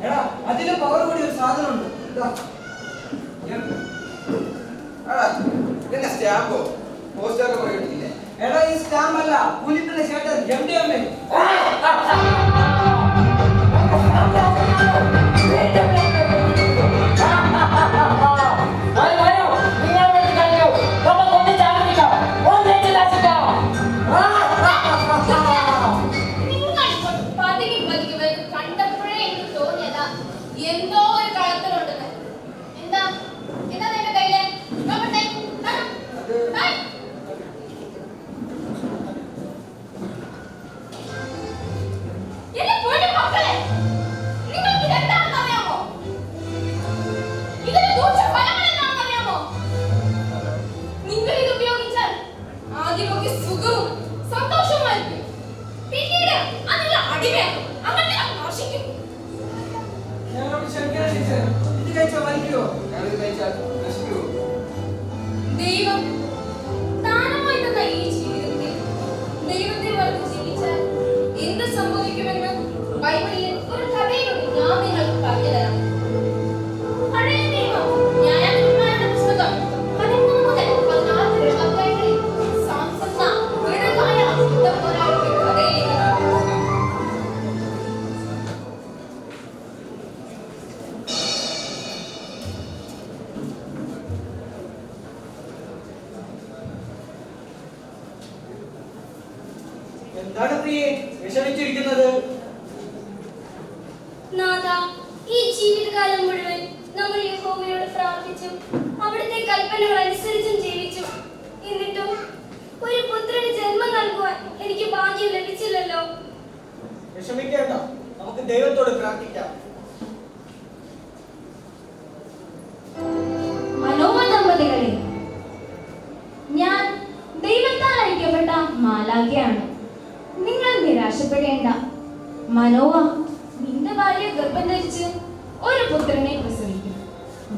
എടാ അതിലും പവർ കൂടി ഒരു സാധനം ഉണ്ട്. സ്റ്റാമ്പോ പോസ്റ്റർ പോയിട്ടില്ലേ? എടാ ഈ സ്റ്റാമ്പ് അല്ല, പുലിപ്പിന്റെ ചേട്ടൻ MDMA. ദൈവം ദാനമായി തന്ന ഈ ജീവിതത്തിൽ ദൈവത്തെ മറന്ന് ജീവിച്ചാൽ എന്ത് സംഭവിക്കുമെന്ന് ബൈബിളിലെ ഒരു കഥയിലൂടെ ഞാൻ നിങ്ങൾക്ക് പറഞ്ഞു തരാം. പഴയ നിയമം ന്യായാധിപന്മാരുടെ പുസ്തകം 13 മുതൽ 16 വരെ അധ്യായങ്ങളിൽ സാംസൺ ദൃഢമായ യുദ്ധപോരാളിയുടെ കഥയിലേക്ക് എന്താണ് പ്രിയെ വിഷമിച്ചിരിക്കുന്നത്? നാഥാ, ഈ ജീവിതകാലം മുഴുവൻ നമ്മൾ യഹോവയോട് പ്രാർത്ഥിച്ചും അവിടുത്തെ കൽപ്പനകൾ അനുസരിച്ചും ജീവിച്ചു. എന്നിട്ടും ഒരു പുത്രന് ജന്മം നൽകുവാൻ എനിക്ക് ഭാഗ്യം ലഭിച്ചില്ലല്ലോ. വിഷമിക്കേണ്ട, നമുക്ക് ദൈവത്തോട് പ്രാർത്ഥിക്കാം. മനോവ ദമ്പതികളെ, ഞാൻ ദൈവത്താൽ അയക്കപ്പെട്ട മാലാഖയാണ്. നിങ്ങൾ നിരാശപ്പെടേണ്ട. മനോവ, നിന്റെ ഭാര്യ ഗർഭം ധരിച്ച് ഒരു പുത്രനെ പ്രസവിക്കും.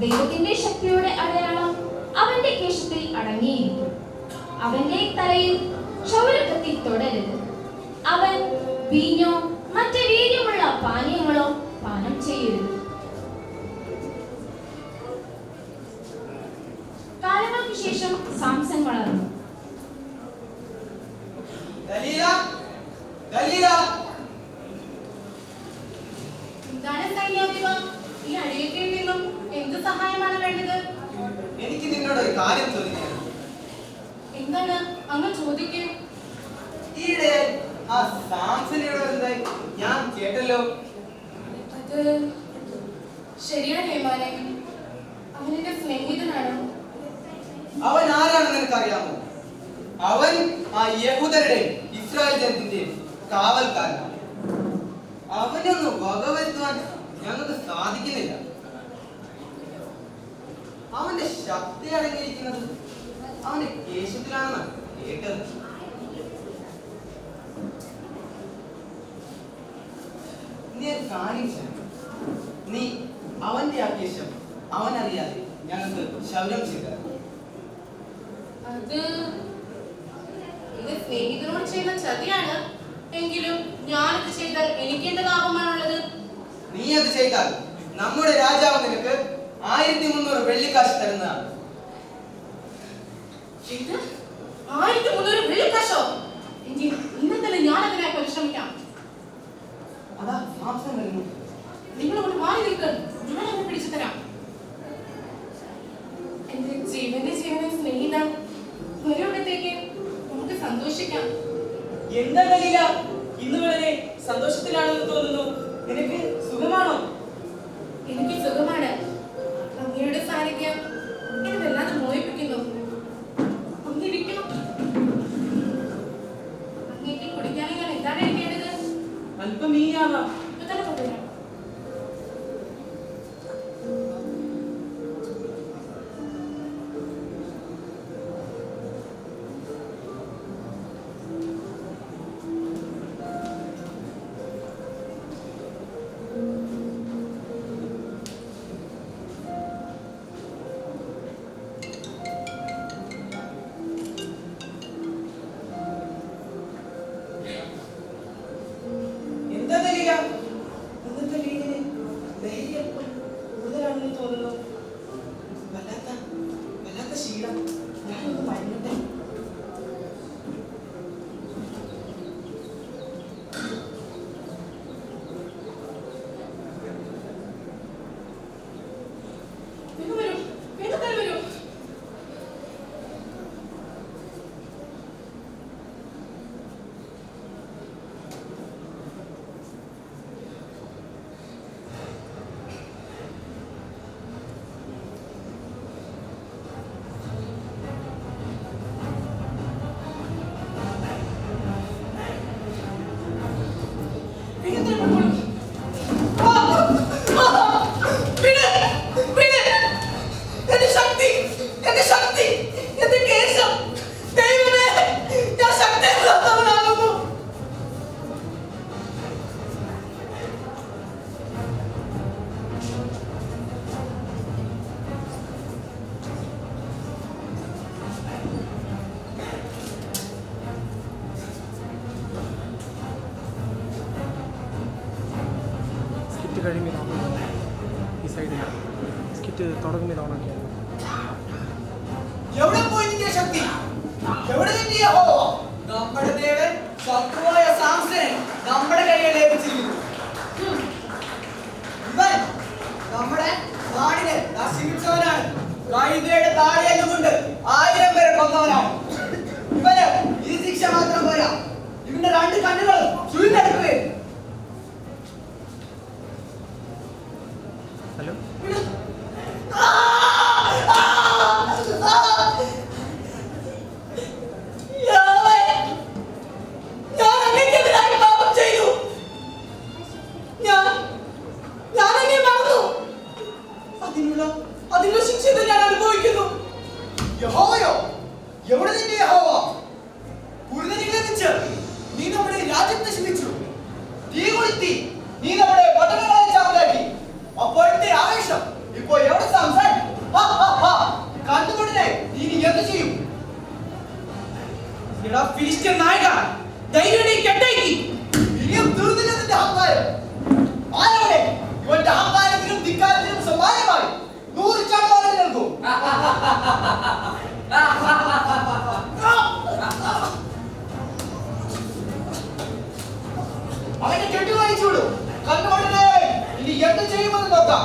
ദൈവത്തിന്റെ ശക്തിയുടെ അടയാളം അവന്റെ കേശത്തിൽ അടങ്ങിയിരിക്കും. അവന്റെ തലയിൽ ക്ഷൗരക്കത്തി തൊടരുത്. അവൻ വീഞ്ഞോ മറ്റ് വീര്യമുള്ള പാനീയങ്ങളോ പാനം ചെയ്യരുത്. കാലങ്ങൾക്ക് ശേഷം സാംസൺ വളർന്നു. ഈ അടിയത്തിൽ നിന്നും എന്ത് സഹായമാണ് വേണ്ടത്? എനിക്ക് നിന്നോട് ഒരു കാര്യം ചോദിക്കാൻ. എന്താണ് അങ്ങ് ചോദിക്കൂ? ഈയിടെ ആ സാംസണിയുടെ എന്തായി ഞാൻ കേട്ടല്ലോ. അത് ശരിയാണ് ഹേമാനെ, അവനെന്റെ സ്നേഹിതനാണ്. അവൻ ആരാണെന്ന് നിനക്കറിയാമോ? അവൻ ആ യഹൂദരുടെ ഇസ്രായേൽ ജനത്തിന്റെ കാവൽക്കാരനാണ്. അവനൊന്ന് വകവരുത്തുവാൻ ഞങ്ങൾക്ക് സാധിക്കുന്നില്ല. അവന്റെ ശക്തി അടങ്ങിയിരിക്കുന്നത് അവന്റെ കേശത്തിലാണെന്നാണ് കേട്ടത്. നീ ഒരു കാര്യം ചെയ്യണം. നീ അവന്റെ ആ കേശം അവനറിയാതെ ഞങ്ങൾക്ക് ശൗര്യം ചെയ്ത. അത് ഇത് സ്നേഹിതനോട് ചെയ്യുന്ന ചതിയാണ്. എങ്കിലും ഞാനത് ചെയ്താൽ എനിക്ക് എന്ത് ലാഭമാണുള്ളത്? നീ അത് ചെയ്താൽ നമ്മുടെ രാജാവ് നിനക്ക് 1300 വെള്ളിക്കാശ് തരുന്നതാണ്. 1300 വെള്ളിക്കാശോ? എങ്കിൽ ഇന്ന് തന്നെ ഞാൻ അതിനായി പരിശ്രമിക്കാം. അതാ സാംസൺ വരുന്നു. നിങ്ങളോട് മാറി നിൽക്ക്, ഞാൻ അവനെ പിടിച്ചു തരാം. എന്റെ ജീവന്റെ സ്നേഹിത, ഒരിടത്തേക്ക് നമുക്ക് സന്തോഷിക്കാം. എന്താ ദലീല, ഇന്ന് വളരെ സന്തോഷത്തിലാണെന്ന് തോന്നുന്നു. നിനക്ക് സുഖമാണോ? എനിക്ക് സുഖമാണ്. അങ്ങയുടെ സാന്നിധ്യം എന്നെ വല്ലാതെ മോഹിപ്പിക്കുന്നു. ഒന്നിരിക്കണം. അങ്ങേക്ക് കുടിക്കാനും ഞാൻ എന്താണ് എടുക്കേണ്ടത്? അല്പം മീനാവാം. തന്നെ കൊണ്ടുവരാം. എന്ന് തോന്നുന്നു. വല്ലാത്ത ശീലം. ഞാനൊന്ന് മരുന്നട്ടെ. ഈ സൈഡിൽ സ്കിറ്റ് തുടങ്ങുമ്പോൾ ഓണാക്കിയാൽ എവിടെ പോയി നിന്റെ ശക്തി? എവിടെ നിന്റെ യഹോവ? നമ്മുടെ ദേവൻ ശത്രുവായ സാംസനെ നമ്മുടെ കയ്യിൽ ഏൽപ്പിച്ചിരിക്കുന്നു. ഇവൻ നമ്മുടെ നാടിനെ നശിപ്പിച്ചവനാണ്. കഴുതയുടെ താടിയല്ലുകൊണ്ട് 1000 പേരെ കൊന്നവനാണ്. ഇവന് ഈ ശിക്ഷ മാത്രം പോരാ, ഇവന്റെ 2 കണ്ണുകളും ചുരുങ്ങെടുക്കുകയും. ഹലോ അതിനുള്ള ശിക്ഷ ഞാൻ അനുഭവിക്കുന്നു. യഹോവയോ, എവിടെ നിന്റെ യഹോവ? കുരുതനിലെത്തിച്ച് നീ നമ്മുടെ രാജ്യം നശിപ്പിച്ചു. തീ കൊളുത്തി നീ നമ്മുടെ പട്ടണങ്ങളെ ചാമ്പലാക്കി. അപ്പോഴത്തെ ആവേശം ഇപ്പോ എവിടെ സംസാരം? കണ്ടുകൊണ്ടേ നീ എന്ത് ചെയ്യും? ഫിലിസ്ത്യൻ നായക, ധൈര്യം കെട്ടേക്ക്. ഇനിയും തീർന്നില്ല നിന്റെ അഹങ്കാരം. ആരോടെ ഇവന്റെ അഹങ്കാരത്തിനും ധിക്കാരത്തിനും സമാനമായി 100 ചാട്ടവാറൽ നൽകും. അവനെ കെട്ടുവായിച്ചോളൂ. കണ്ടുകൊണ്ടേ ഇനി എന്ത് ചെയ്യുമെന്ന് നോക്കാം.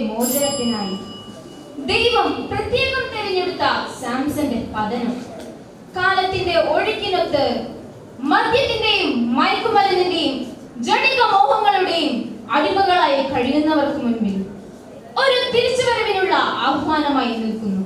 മോചനത്തിനായി ദൈവം പ്രത്യേകം തിരഞ്ഞെടുത്ത സാംസന്റെ പതനം കാലത്തിന്റെ ഒഴുക്കിനൊത്ത് മദ്യത്തിന്റെയും മയക്കുമരുന്നിന്റെയും ജഡിക മോഹങ്ങളുടെയും അടിമകളായി കഴിയുന്നവർക്ക് മുൻപിൽ ഒരു തിരിച്ചുവരവിനുള്ള ആഹ്വാനമായി നിൽക്കുന്നു.